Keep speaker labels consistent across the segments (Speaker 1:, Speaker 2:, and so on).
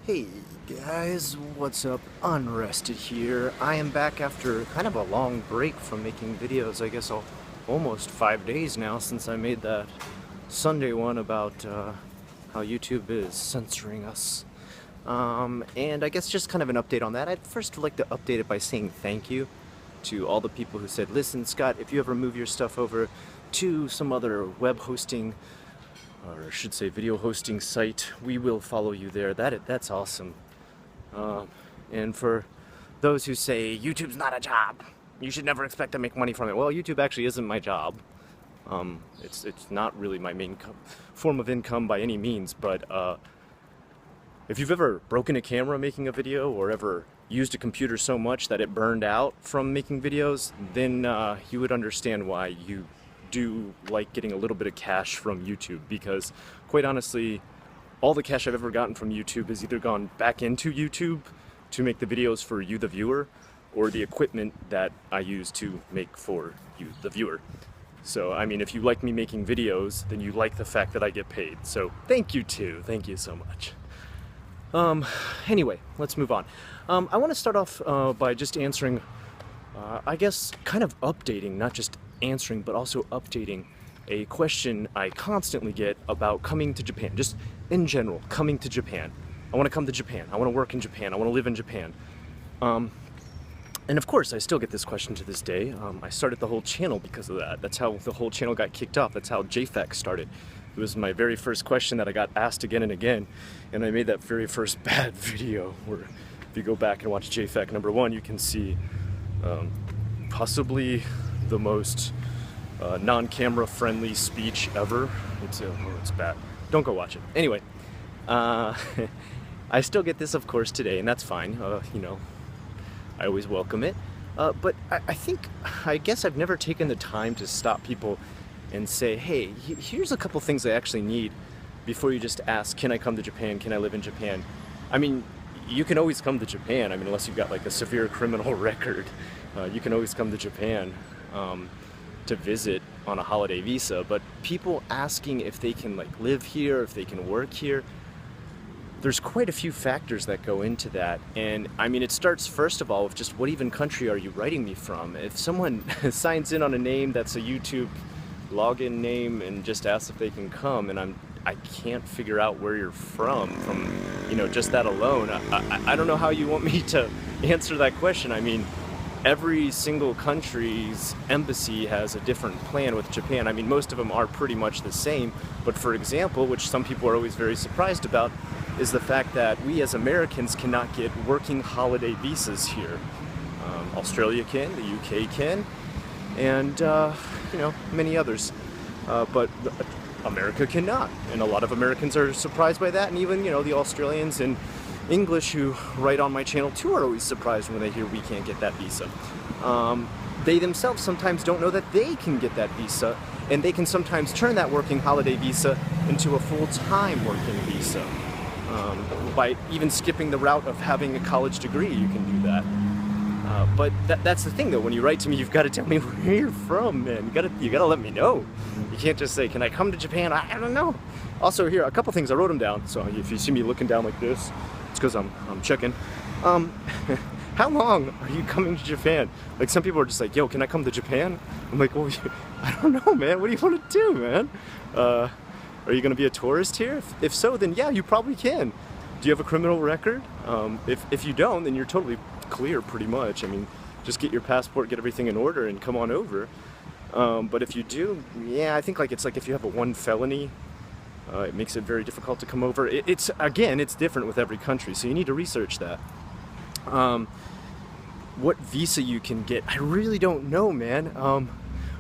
Speaker 1: Hey guys, what's up? Unrested here. I am back after kind of a long break from making videos. I guess almost 5 days now since I made that Sunday one about how YouTube is censoring us. And I guess just kind of an update on that. I'd first like to update it by saying thank you to all the people who said, listen, Scott, if you ever move your stuff over to some other web hosting, or I should say video hosting site, we will follow you there. That's awesome. And for those who say YouTube's not a job, you should never expect to make money from it. Well, YouTube actually isn't my job. It's not really my main form of income by any means, but if you've ever broken a camera making a video or ever used a computer so much that it burned out from making videos, then you would understand why you do like getting a little bit of cash from YouTube, because quite honestly, all the cash I've ever gotten from YouTube has either gone back into YouTube to make the videos for you, the viewer, or the equipment that I use to make for you, the viewer. So, I mean, if you like me making videos, then you like the fact that I get paid. So, thank you too. Thank you so much. Anyway, let's move on. I want to start off by just answering, I guess, kind of updating, not just answering, but also updating a question I constantly get about coming to Japan, just in general, coming to Japan. I want to come to Japan. I want to work in Japan. I want to live in Japan. And of course, I still get this question to this day. I started the whole channel because of that. That's how the whole channel got kicked off. That's how JFAQ started. It was my very first question that I got asked again and again, and I made that very first bad video where if you go back and watch JFAQ number 1, you can see possibly the most non-camera friendly speech ever. It's bad. Don't go watch it. Anyway, I still get this, of course, today, and that's fine. You know, I always welcome it. But I guess I've never taken the time to stop people and say, hey, here's a couple things I actually need before you just ask, can I come to Japan? Can I live in Japan? I mean, you can always come to Japan. I mean, unless you've got like a severe criminal record, you can always come to Japan to visit on a holiday visa. But people asking if they can like live here, if they can work here, there's quite a few factors that go into that. And I mean, it starts first of all with just what even country are you writing me from? If someone signs in on a name that's a YouTube login name and just asks if they can come, and I can't figure out where you're from you know, just that alone, I don't know how you want me to answer that question. I mean, every single country's embassy has a different plan with Japan. I mean, most of them are pretty much the same, but for example, which some people are always very surprised about, is the fact that we as Americans cannot get working holiday visas here. Australia can, the UK can, and you know, many others, but America cannot, and a lot of Americans are surprised by that, and even, you know, the Australians and English who write on my channel too are always surprised when they hear we can't get that visa. They themselves sometimes don't know that they can get that visa, and they can sometimes turn that working holiday visa into a full-time working visa. By even skipping the route of having a college degree, you can do that. But that's the thing though, when you write to me, you've got to tell me where you're from, man. You gotta let me know. You can't just say, can I come to Japan? I don't know. Also here, a couple things, I wrote them down, so if you see me looking down like this, it's because I'm checking. How long are you coming to Japan? Like, some people are just like, yo, can I come to Japan? I'm like, well, I don't know, man. What do you want to do, man? Are you going to be a tourist here? If so, then yeah, you probably can. Do you have a criminal record? If you don't, then you're totally clear, pretty much. I mean, just get your passport, get everything in order, and come on over. But if you do, yeah, I think like it's like if you have a 1 felony, it makes it very difficult to come over. It's different with every country, so you need to research that. What visa you can get, I really don't know, man.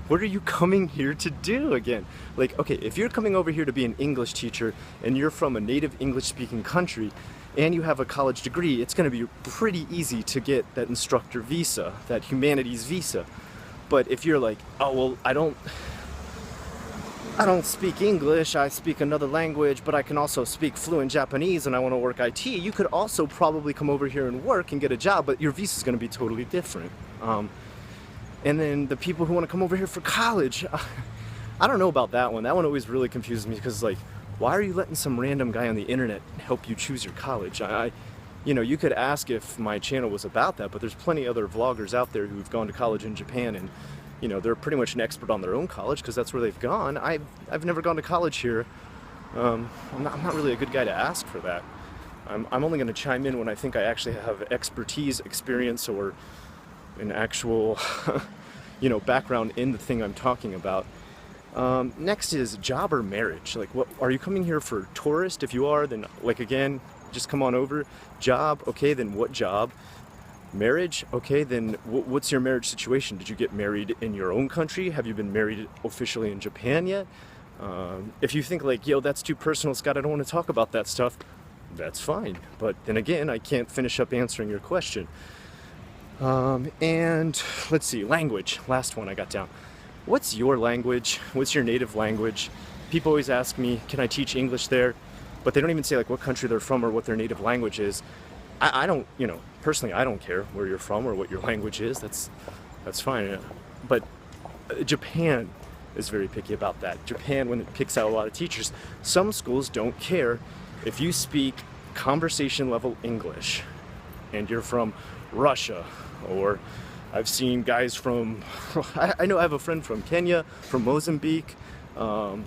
Speaker 1: What are you coming here to do again? Like, okay, if you're coming over here to be an English teacher and you're from a native English-speaking country and you have a college degree, it's going to be pretty easy to get that instructor visa, that humanities visa. But if you're like, oh, well, I don't speak English, I speak another language, but I can also speak fluent Japanese and I want to work IT, you could also probably come over here and work and get a job, but your visa is going to be totally different. And then the people who want to come over here for college, I don't know about that one. That one always really confuses me because, like, why are you letting some random guy on the internet help you choose your college? You know, you could ask if my channel was about that, but there's plenty of other vloggers out there who've gone to college in Japan, and you know, they're pretty much an expert on their own college because that's where they've gone. I've never gone to college here. I'm not really a good guy to ask for that. I'm only going to chime in when I think I actually have expertise, experience, or an actual you know, background in the thing I'm talking about. Next is job or marriage. Like, what are you coming here for? Tourist? If you are, then like, again, just come on over. Job, okay, then what job? Marriage, okay, then what's your marriage situation? Did you get married in your own country? Have you been married officially in Japan yet? If you think like, yo, that's too personal, Scott, I don't want to talk about that stuff, that's fine. But then again, I can't finish up answering your question. And let's see, language, last one I got down. What's your language? What's your native language? People always ask me, can I teach English there? But they don't even say like what country they're from or what their native language is. I don't, you know, personally, I don't care where you're from or what your language is. That's fine. But Japan is very picky about that. Japan, when it picks out a lot of teachers, some schools don't care if you speak conversation level English and you're from Russia, or I've seen guys from, I know I have a friend from Kenya, from Mozambique, and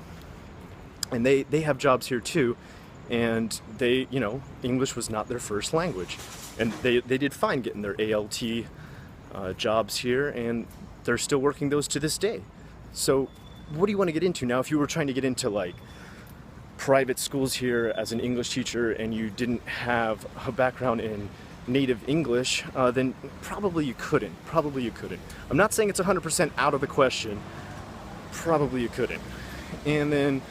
Speaker 1: they have jobs here too. And they, you know, English was not their first language, and they did fine getting their ALT jobs here, and they're still working those to this day. So what do you want to get into now? If you were trying to get into like private schools here as an English teacher and you didn't have a background in native English, then probably you couldn't. I'm not saying it's 100% out of the question. Probably you couldn't. And then,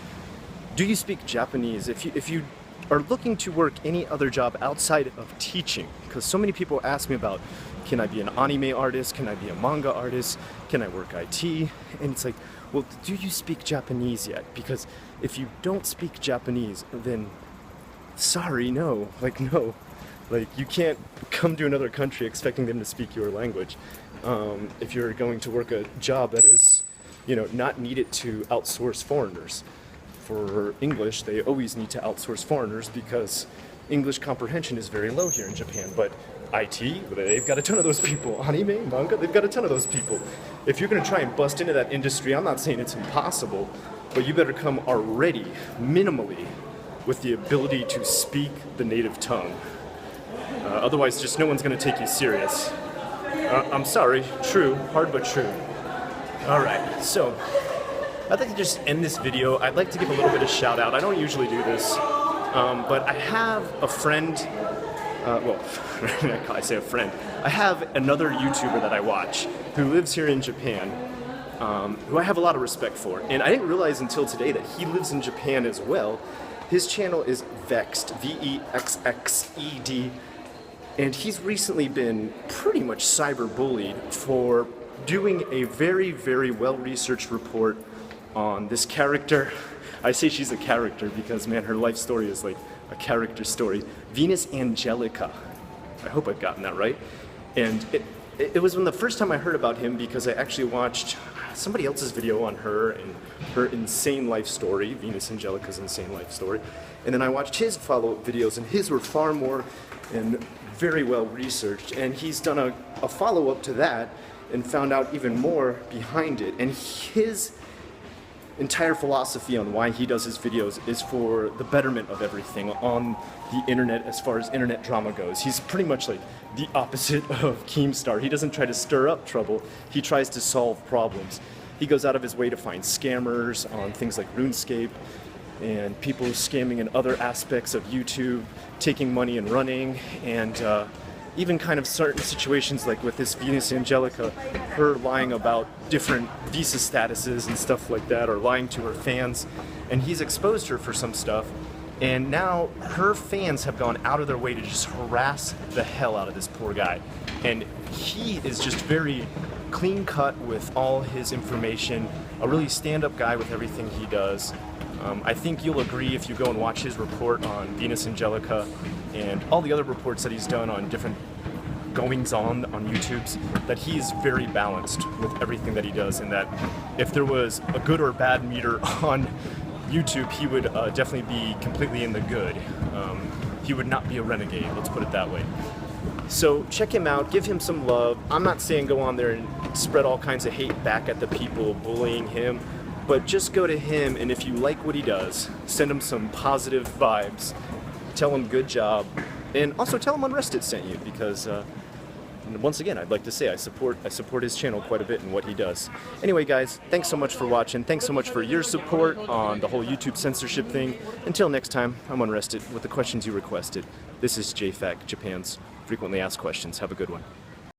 Speaker 1: do you speak Japanese? If you are looking to work any other job outside of teaching, because so many people ask me about, can I be an anime artist? Can I be a manga artist? Can I work IT? And it's like, well, do you speak Japanese yet? Because if you don't speak Japanese, then sorry, no. Like, no. Like, you can't come to another country expecting them to speak your language. If you're going to work a job that is, you know, not needed to outsource foreigners. For English, they always need to outsource foreigners because English comprehension is very low here in Japan. But IT, they've got a ton of those people. Anime, manga, they've got a ton of those people. If you're going to try and bust into that industry, I'm not saying it's impossible, but you better come already, minimally, with the ability to speak the native tongue. Otherwise, just no one's going to take you serious. I'm sorry, true, hard but true. Alright, so I'd like to just end this video. I'd like to give a little bit of shout out. I don't usually do this, but I have a friend, well, I say a friend. I have another YouTuber that I watch who lives here in Japan, who I have a lot of respect for. And I didn't realize until today that he lives in Japan as well. His channel is vexxed, V-E-X-X-E-D, and he's recently been pretty much cyberbullied for doing a very, very well-researched report on this character. I say she's a character because, man, her life story is like a character story. Venus Angelica. I hope I've gotten that right. And it was when the first time I heard about him because I actually watched somebody else's video on her and her insane life story, Venus Angelica's insane life story. And then I watched his follow-up videos, and his were far more and very well researched. And he's done a follow-up to that and found out even more behind it. And his entire philosophy on why he does his videos is for the betterment of everything on the internet as far as internet drama goes. He's pretty much like the opposite of Keemstar. He doesn't try to stir up trouble, he tries to solve problems. He goes out of his way to find scammers on things like RuneScape and people scamming in other aspects of YouTube, taking money and running, and even kind of certain situations like with this Venus Angelica, her lying about different visa statuses and stuff like that, or lying to her fans, and he's exposed her for some stuff, and now her fans have gone out of their way to just harass the hell out of this poor guy. And he is just very clean cut with all his information, a really stand-up guy with everything he does. I think you'll agree if you go and watch his report on Venus Angelica and all the other reports that he's done on different goings-on YouTube's, that he's very balanced with everything that he does, and that if there was a good or bad meter on YouTube, he would definitely be completely in the good. He would not be a renegade, let's put it that way. So check him out, give him some love. I'm not saying go on there and spread all kinds of hate back at the people bullying him, but just go to him, and if you like what he does, send him some positive vibes. Tell him good job, and also tell him Unrested sent you, because once again, I'd like to say I support his channel quite a bit in what he does. Anyway, guys, thanks so much for watching. Thanks so much for your support on the whole YouTube censorship thing. Until next time, I'm Unrested with the questions you requested. This is JFAQ, Japan's frequently asked questions. Have a good one.